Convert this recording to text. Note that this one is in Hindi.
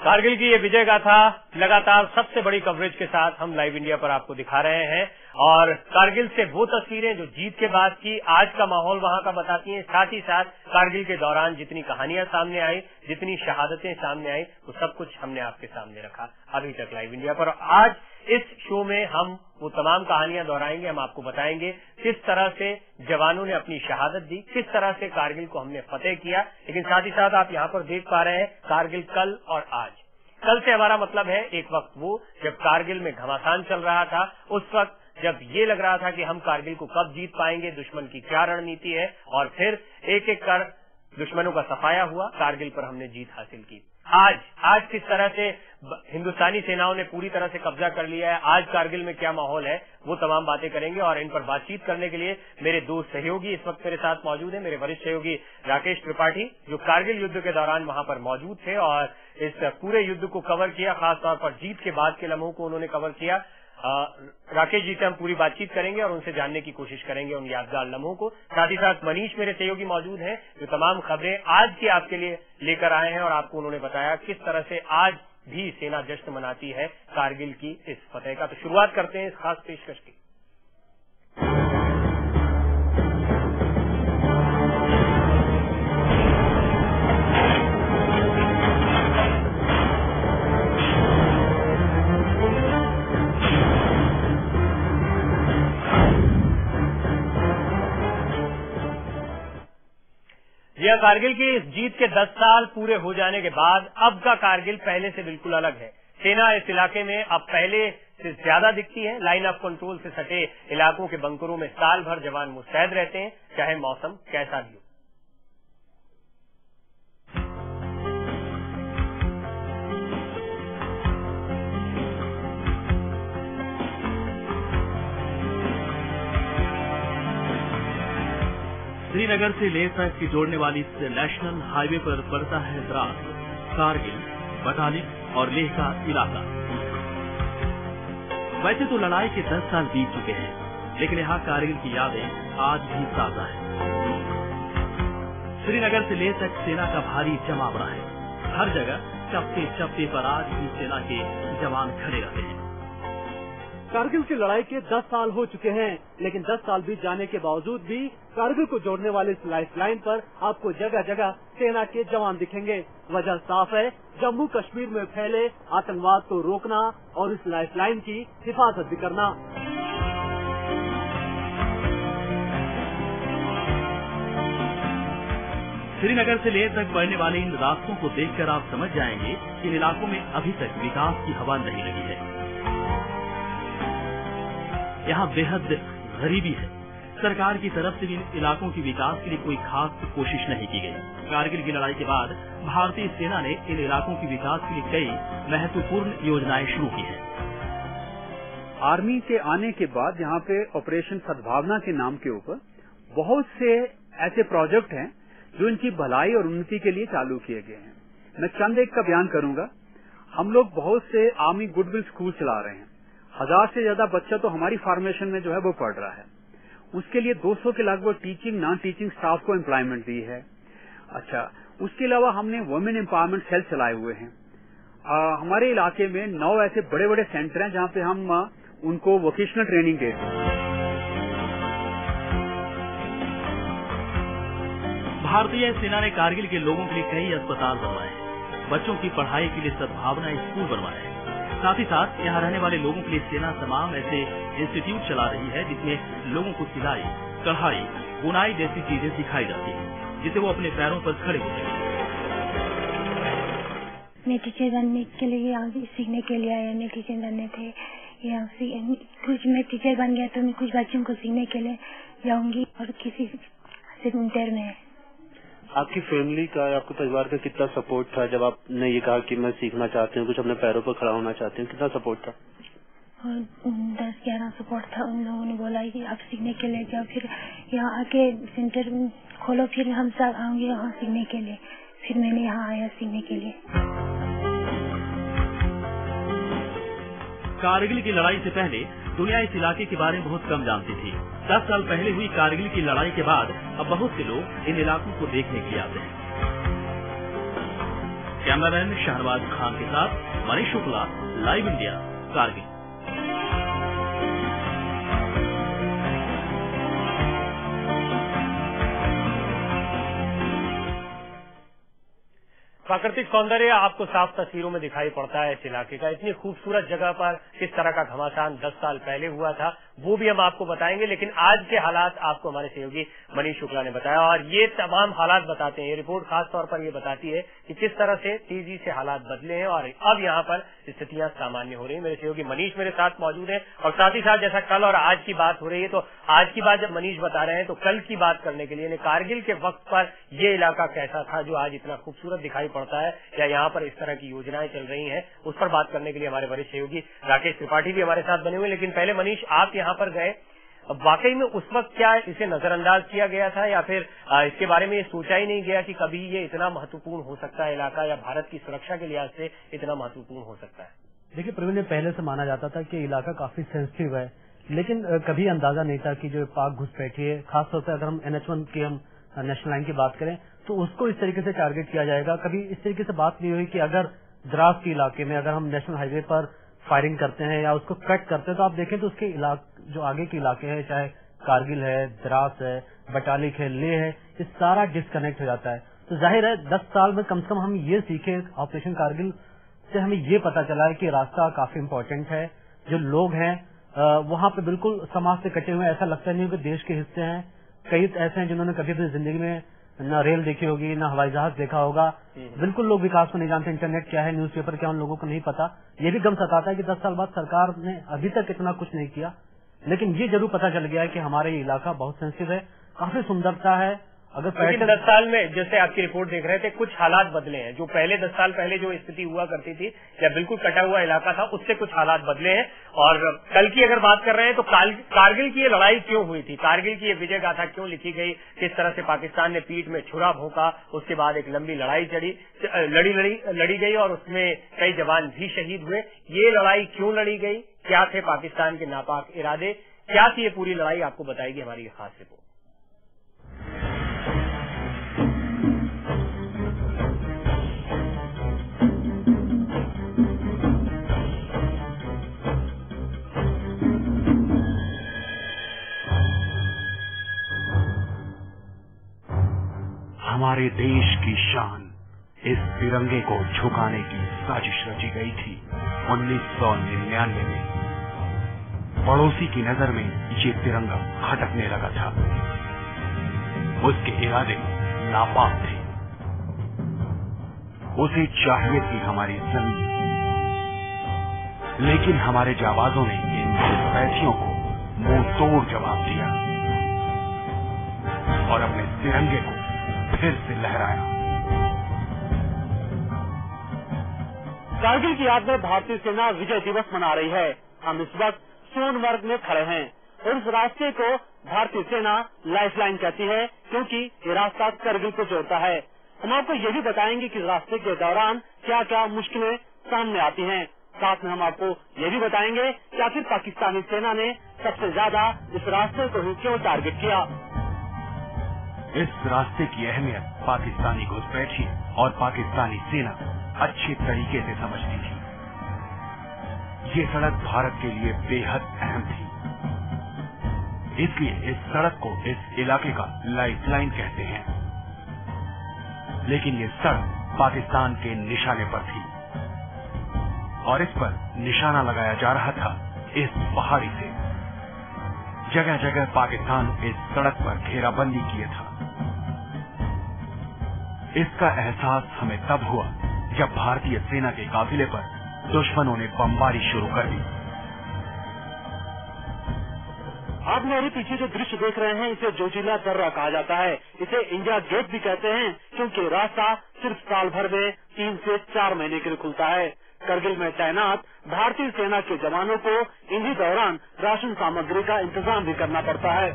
कारगिल की ये विजय गाथा लगातार सबसे बड़ी कवरेज के साथ हम लाइव इंडिया पर आपको दिखा रहे हैं और कारगिल से वो तस्वीरें जो जीत के बाद की आज का माहौल वहां का बताती हैं। साथ ही साथ कारगिल के दौरान जितनी कहानियां सामने आई, जितनी शहादतें सामने आई, वो सब कुछ हमने आपके सामने रखा अभी तक लाइव इंडिया पर। आज इस शो में हम वो तमाम कहानियां दोहराएंगे, हम आपको बताएंगे किस तरह से जवानों ने अपनी शहादत दी, किस तरह से कारगिल को हमने फतेह किया। लेकिन साथ ही साथ आप यहाँ पर देख पा रहे हैं कारगिल कल और आज। कल से हमारा मतलब है एक वक्त वो जब कारगिल में घमासान चल रहा था, उस वक्त जब ये लग रहा था कि हम कारगिल को कब जीत पाएंगे, दुश्मन की क्या रणनीति है, और फिर एक एक कर दुश्मनों का सफाया हुआ, कारगिल पर हमने जीत हासिल की। आज किस तरह से हिंदुस्तानी सेनाओं ने पूरी तरह से कब्जा कर लिया है, आज कारगिल में क्या माहौल है, वो तमाम बातें करेंगे। और इन पर बातचीत करने के लिए मेरे दो सहयोगी इस वक्त मेरे साथ मौजूद हैं। मेरे वरिष्ठ सहयोगी राकेश त्रिपाठी, जो कारगिल युद्ध के दौरान वहां पर मौजूद थे और इस पूरे युद्ध को कवर किया, खासतौर पर जीत के बाद के लम्हों को उन्होंने कवर किया। राकेश जी से हम पूरी बातचीत करेंगे और उनसे जानने की कोशिश करेंगे उन यादगार लम्हों को। साथ ही साथ मनीष मेरे सहयोगी मौजूद हैं, जो तमाम खबरें आज की आपके लिए लेकर आए हैं और आपको उन्होंने बताया किस तरह से आज भी सेना जश्न मनाती है कारगिल की इस फतेह का। तो शुरुआत करते हैं इस खास पेशकश की। यह कारगिल की इस जीत के 10 साल पूरे हो जाने के बाद अब का कारगिल पहले से बिल्कुल अलग है। सेना इस इलाके में अब पहले से ज्यादा दिखती है। लाइन ऑफ कंट्रोल से सटे इलाकों के बंकरों में साल भर जवान मुस्तैद रहते हैं, चाहे मौसम कैसा भी हो। श्रीनगर से लेह तक की जोड़ने वाली इस नेशनल हाईवे पर पड़ता है द्रास, कारगिल, बटालिक और लेह का इलाका। वैसे तो लड़ाई के 10 साल बीत चुके हैं, लेकिन यहाँ कारगिल की यादें आज भी ताजा है। श्रीनगर से लेह तक सेना का भारी जमावड़ा है। हर जगह चप्पे चप्पे पर आज भी सेना के जवान खड़े रहते हैं। कारगिल की लड़ाई के 10 साल हो चुके हैं, लेकिन 10 साल बीत जाने के बावजूद भी कारगिल को जोड़ने वाले इस लाइफ लाइन पर आपको जगह जगह सेना के जवान दिखेंगे। वजह साफ है, जम्मू कश्मीर में फैले आतंकवाद को रोकना और इस लाइफ लाइन की हिफाजत भी करना। श्रीनगर से लेह तक बढ़ने वाले इन रास्तों को देखकर आप समझ जाएंगे कि इन इलाकों में अभी तक विकास की हवा नहीं लगी है। यहाँ बेहद गरीबी है। सरकार की तरफ से भी इन इलाकों की विकास के लिए कोई खास कोशिश नहीं की गई। कारगिल की लड़ाई के बाद भारतीय सेना ने इन इलाकों की विकास के लिए कई महत्वपूर्ण योजनाएं शुरू की हैं। आर्मी के आने के बाद यहाँ पे ऑपरेशन सद्भावना के नाम के ऊपर बहुत से ऐसे प्रोजेक्ट हैं जो इनकी भलाई और उन्नति के लिए चालू किए गए हैं। मैं चंद एक का बयान करूंगा। हम लोग बहुत से आर्मी गुडविल स्कूल चला रहे हैं। 1000 से ज्यादा बच्चा तो हमारी फॉर्मेशन में जो है वो पढ़ रहा है। उसके लिए 200 के लगभग टीचिंग नॉन टीचिंग स्टाफ को एम्प्लॉयमेंट दी है। अच्छा, उसके अलावा हमने वुमेन एम्पावरमेंट सेल चलाए हुए हैं। हमारे इलाके में 9 ऐसे बड़े बड़े सेंटर हैं जहां पे हम उनको वोकेशनल ट्रेनिंग देते हैं। भारतीय सेना ने कारगिल के लोगों के लिए कई अस्पताल बनवाए हैं, बच्चों की पढ़ाई के लिए सद्भावना स्कूल बनवाए हैं। साथ ही साथ यहाँ रहने वाले लोगों के लिए सेना तमाम ऐसे इंस्टीट्यूट चला रही है जिसमें लोगों को सिलाई, कढ़ाई, बुनाई जैसी चीजें सिखाई जाती है, जिससे वो अपने पैरों पर खड़े हो सकें। मैं टीचर बनने के लिए यहाँ सीखने के लिए आया। मैं टीचर बनने थे यहाँ कुछ मैं टीचर बन गया तो मैं कुछ बच्चों को सीखने के लिए जाऊंगी और किसी सेंटर में। आपकी फैमिली का, आपके परिवार का कितना सपोर्ट था जब आपने ये कहा कि मैं सीखना चाहती हूँ, कुछ अपने पैरों पर खड़ा होना चाहती हूँ? कितना सपोर्ट था? 10-11 सपोर्ट था। उन लोगों ने बोला कि आप सीखने के लिए जाओ, फिर यहाँ आके सेंटर खोलो, फिर हम सब आएंगे यहाँ सीखने के लिए। फिर मैंने यहाँ आया सीखने के लिए। कारगिल की लड़ाई से पहले दुनिया इस इलाके के बारे में बहुत कम जानती थी। 10 साल पहले हुई कारगिल की लड़ाई के बाद अब बहुत से लोग इन इलाकों को देखने के लिए आते हैं। कैमरामैन शहनवाज खान के साथ मनीष शुक्ला, लाइव इंडिया, कारगिल। प्राकृतिक सौंदर्य आपको साफ तस्वीरों में दिखाई पड़ता है इस इलाके का। इतनी खूबसूरत जगह पर किस तरह का घमासान 10 साल पहले हुआ था वो भी हम आपको बताएंगे, लेकिन आज के हालात आपको हमारे सहयोगी मनीष शुक्ला ने बताया और ये तमाम हालात बताते हैं। ये रिपोर्ट खास तौर पर ये बताती है कि किस तरह से तेजी से हालात बदले हैं और अब यहाँ पर स्थितियां सामान्य हो रही है। मेरे सहयोगी मनीष मेरे साथ मौजूद है और साथ ही साथ जैसा कल और आज की बात हो रही है, तो आज की बात जब मनीष बता रहे हैं तो कल की बात करने के लिए कारगिल के वक्त पर ये इलाका कैसा था जो आज इतना खूबसूरत दिखाई पड़ता है, या यहाँ पर इस तरह की योजनाएं चल रही हैं, उस पर बात करने के लिए हमारे वरिष्ठ सहयोगी राकेश त्रिपाठी भी हमारे साथ बने हुए। लेकिन पहले मनीष, आप यहाँ पर गए, वाकई में उस वक्त क्या इसे नजरअंदाज किया गया था या फिर इसके बारे में ये सोचा ही नहीं गया कि कभी ये इतना महत्वपूर्ण हो सकता है इलाका, या भारत की सुरक्षा के लिहाज से इतना महत्वपूर्ण हो सकता है? देखिए प्रवीण, पहले से माना जाता था कि इलाका काफी सेंसिटिव है, लेकिन कभी अंदाजा नहीं था कि जो पाक घुसपैठी है, खासतौर से अगर हम NH1 की हम नेशनल लाइन की बात करें तो उसको इस तरीके से टारगेट किया जाएगा। कभी इस तरीके से बात नहीं हुई कि अगर द्रास के इलाके में अगर हम नेशनल हाईवे पर फायरिंग करते हैं या उसको कट करते हैं तो आप देखें तो उसके जो आगे के इलाके हैं, चाहे कारगिल है, द्रास है, बटालिक है, लेह है, ये सारा डिस्कनेक्ट हो जाता है। तो जाहिर है 10 साल में कम से कम हम ये सीखे ऑपरेशन कारगिल से, हमें ये पता चला है कि रास्ता काफी इम्पोर्टेंट है। जो लोग हैं वहां पे बिल्कुल समाज से कटे हुए, ऐसा लगता नहीं कि देश के हिस्से हैं। कई ऐसे हैं जिन्होंने कभी अपनी जिंदगी में न रेल देखी होगी, न हवाई जहाज देखा होगा, बिल्कुल लोग विकास को नहीं जानते, इंटरनेट क्या है, न्यूज़पेपर क्या, उन लोगों को नहीं पता। ये भी गम सताता है कि 10 साल बाद सरकार ने अभी तक इतना कुछ नहीं किया, लेकिन ये जरूर पता चल गया है कि हमारा ये इलाका बहुत सेंसिटिव है, काफी सुंदरता है। अगर 10 साल में, जैसे आपकी रिपोर्ट देख रहे थे, कुछ हालात बदले हैं। जो पहले 10 साल पहले जो स्थिति हुआ करती थी या बिल्कुल कटा हुआ इलाका था, उससे कुछ हालात बदले हैं। और कल की अगर बात कर रहे हैं तो कारगिल की ये लड़ाई क्यों हुई थी, कारगिल की ये विजय गाथा क्यों लिखी गई, किस तरह से पाकिस्तान ने पीठ में छुरा भोंका, उसके बाद एक लंबी लड़ाई लड़ी गई और उसमें कई जवान भी शहीद हुए। ये लड़ाई क्यों लड़ी गई, क्या थे पाकिस्तान के नापाक इरादे, क्या थी ये पूरी लड़ाई, आपको बताएगी हमारी ये खास रिपोर्ट। हमारे देश की शान, इस तिरंगे को झुकाने की साजिश रची गई थी 1999 में। पड़ोसी की नजर में ये तिरंगा खटकने लगा था, उसके इरादे नापाक थे, उसे चाहिए थी हमारी जमीन, लेकिन हमारे जाबाजों ने इन घुसपैठियों को मुंह तोड़ जवाब दिया और अपने तिरंगे को फिर से लहराया। कारगिल की याद में भारतीय सेना विजय दिवस मना रही है। हम इस वक्त सोनमर्ग में खड़े हैं और इस रास्ते को भारतीय सेना लाइफलाइन कहती है, क्योंकि ये रास्ता कारगिल को जोड़ता है। हम आपको ये भी बताएंगे कि रास्ते के दौरान क्या क्या मुश्किलें सामने आती हैं। साथ में हम आपको ये भी बताएंगे कि आखिर पाकिस्तानी सेना ने सबसे ज्यादा इस रास्ते को ही क्यों टारगेट किया। इस रास्ते की अहमियत पाकिस्तानी घुसपैठी और पाकिस्तानी सेना अच्छे तरीके से समझती थी। ये सड़क भारत के लिए बेहद अहम थी, इसलिए इस सड़क को इस इलाके का लाइफलाइन कहते हैं। लेकिन ये सड़क पाकिस्तान के निशाने पर थी और इस पर निशाना लगाया जा रहा था इस पहाड़ी से। जगह जगह पाकिस्तान इस सड़क पर घेराबंदी किए था। इसका एहसास हमें तब हुआ जब भारतीय सेना के काफिले पर दुश्मनों ने बमबारी शुरू कर दी। आप मेरे पीछे जो दृश्य देख रहे हैं, इसे जोजिला दर्रा कहा जाता है। इसे इंडिया गेट भी कहते हैं, क्योंकि रास्ता सिर्फ साल भर में 3 से 4 महीने के लिए खुलता है। करगिल में तैनात भारतीय सेना के जवानों को इन्हीं दौरान राशन सामग्री का इंतजाम भी करना पड़ता है।